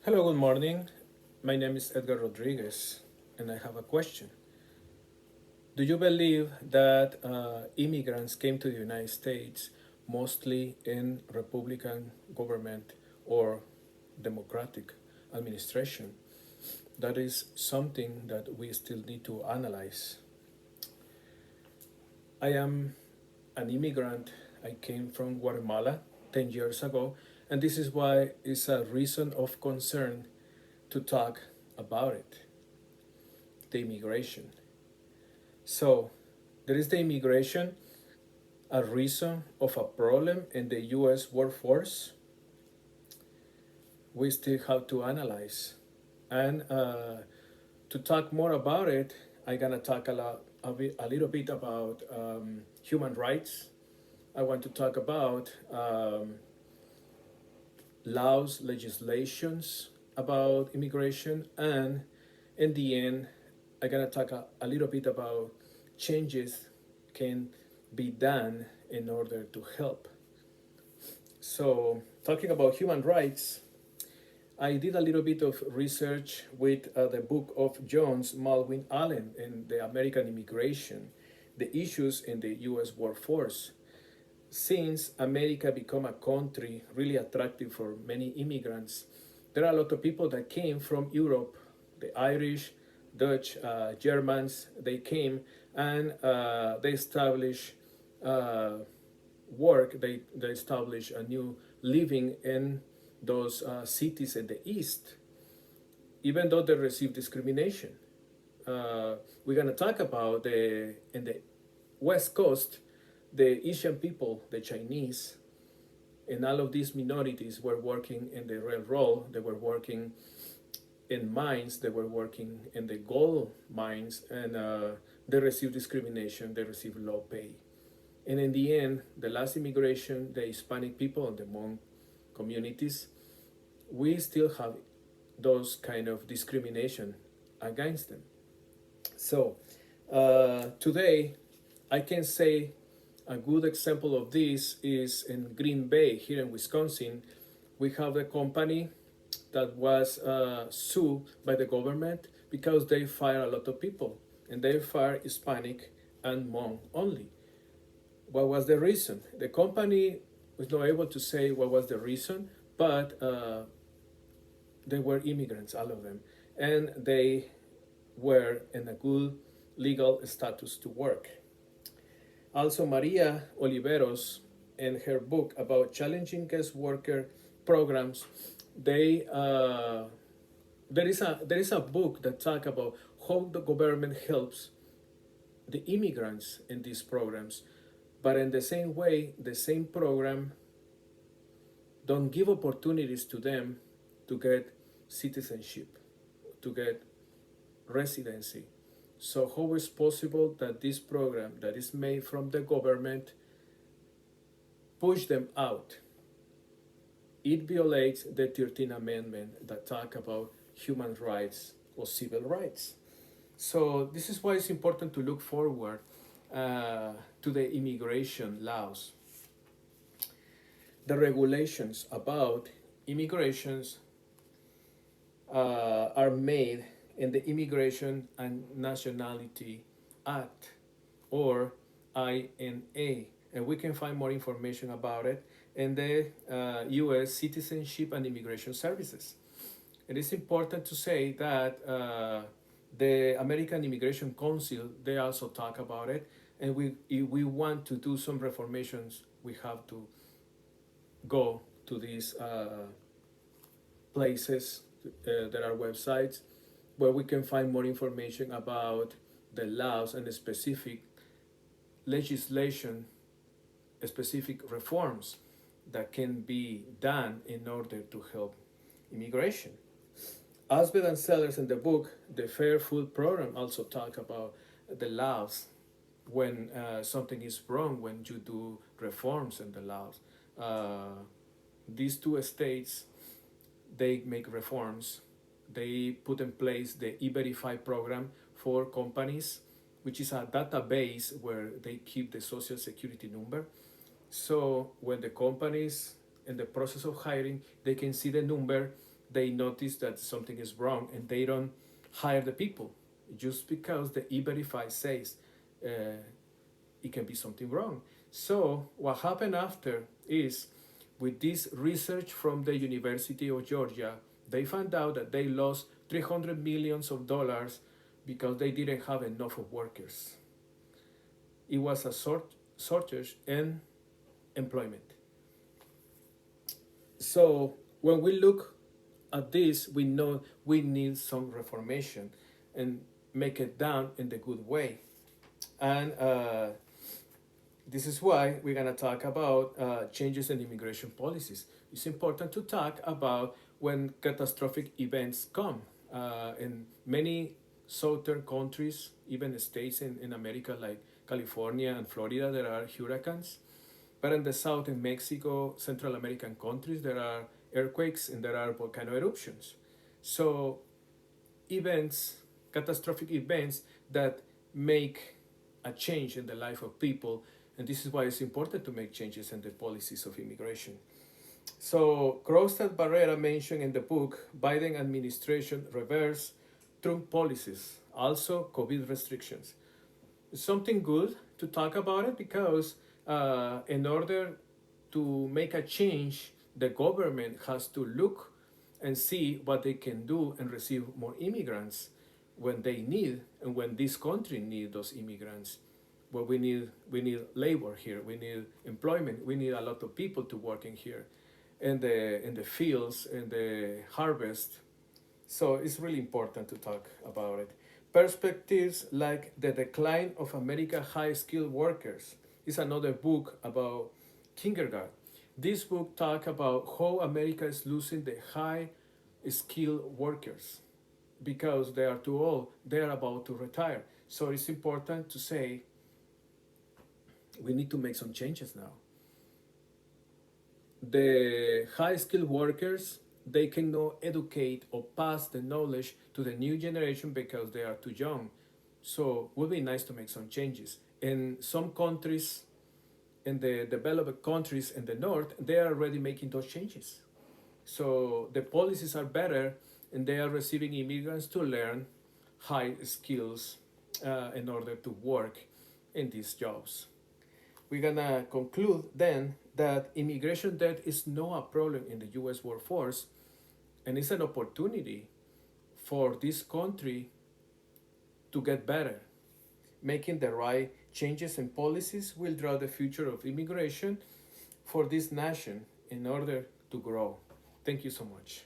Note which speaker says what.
Speaker 1: Hello, good morning. My name is Edgar Rodriguez, and I have a question. Do you believe that immigrants came to the United States mostly in Republican government or Democratic administration? That is something that we still need to analyze. I am an immigrant. I came from Guatemala 10 years ago, and this is why it's a reason of concern to talk about it, the immigration. So, there is the immigration, a reason of a problem in the US workforce. We still have to analyze. And to talk more about it, I'm gonna talk a little bit about human rights. I want to talk about laws, legislations about immigration, and in the end, I'm gonna talk a little bit about changes can be done in order to help. So, talking about human rights, I did a little bit of research with the book of Jones Malwin Allen in the American Immigration, the issues in the US workforce. Since America became a country really attractive for many immigrants, there are a lot of people that came from Europe, the Irish, Dutch, Germans, they came and they established uh, work, they established a new living in those cities in the East, even though they received discrimination. We're going to talk about in the West Coast, the Asian people, the Chinese, and all of these minorities were working in the railroad, they were working in mines, they were working in the gold mines, and they received discrimination, they received low pay. And in the end, the last immigration, the Hispanic people and the Hmong communities, we still have those kind of discrimination against them. So today, I can say a good example of this is in Green Bay, here in Wisconsin. We have a company that was sued by the government because they fire a lot of people, and they fire Hispanic and Hmong only. What was the reason? The company was not able to say what was the reason, but they were immigrants, all of them, and they were in a good legal status to work. Also, Maria Oliveros, in her book about challenging guest worker programs, they there is a book that talk about how the government helps the immigrants in these programs, but in the same way, the same program don't give opportunities to them to get citizenship, to get residency. So how is possible that this program that is made from the government push them out? It violates the 13th Amendment that talk about human rights or civil rights. So this is why it's important to look forward to the immigration laws. The regulations about immigrations are made in the Immigration and Nationality Act, or INA, and we can find more information about it in the U.S. Citizenship and Immigration Services. It is important to say that the American Immigration Council, they also talk about it, and if we want to do some reformations, we have to go to these places. There are websites where we can find more information about the laws and the specific legislation, specific reforms that can be done in order to help immigration. Asbeth and Sellers in the book, The Fair Food Program, also talk about the laws when something is wrong when you do reforms in the laws. These two states, they make reforms. They put in place the E-Verify program for companies, which is a database where they keep the social security number. So when the companies in the process of hiring, they can see the number, they notice that something is wrong and they don't hire the people just because the E-Verify says it can be something wrong. So what happened after is, with this research from the University of Georgia, they found out that they lost $300 million because they didn't have enough of workers. It was a shortage in employment. So when we look at this, we know we need some reformation and make it done in the good way. And this is why we're going to talk about changes in immigration policies. It's important to talk about when catastrophic events come. In many southern countries, even states in America like California and Florida, there are hurricanes. But in the south, in Mexico, Central American countries, there are earthquakes and there are volcano eruptions. So events, catastrophic events that make a change in the life of people, and this is why it's important to make changes in the policies of immigration. So Krogstad Barrera mentioned in the book, Biden administration reverse Trump policies, also COVID restrictions. It's something good to talk about it because in order to make a change, the government has to look and see what they can do and receive more immigrants when they need, and when this country needs those immigrants. Well, we need labor here, we need employment, we need a lot of people to work in here, in the fields, in the harvest. So it's really important to talk about it. Perspectives like The Decline of American High-Skilled Workers is another book about kindergarten. This book talks about how America is losing the high-skilled workers because they are too old, they are about to retire. So it's important to say we need to make some changes now. The high-skilled workers, they cannot educate or pass the knowledge to the new generation because they are too young. So it would be nice to make some changes. In some countries, in the developed countries in the north, they are already making those changes. So the policies are better and they are receiving immigrants to learn high skills in order to work in these jobs. We're gonna conclude then that immigration debt is not a problem in the US workforce, and it's an opportunity for this country to get better. Making the right changes and policies will draw the future of immigration for this nation in order to grow. Thank you so much.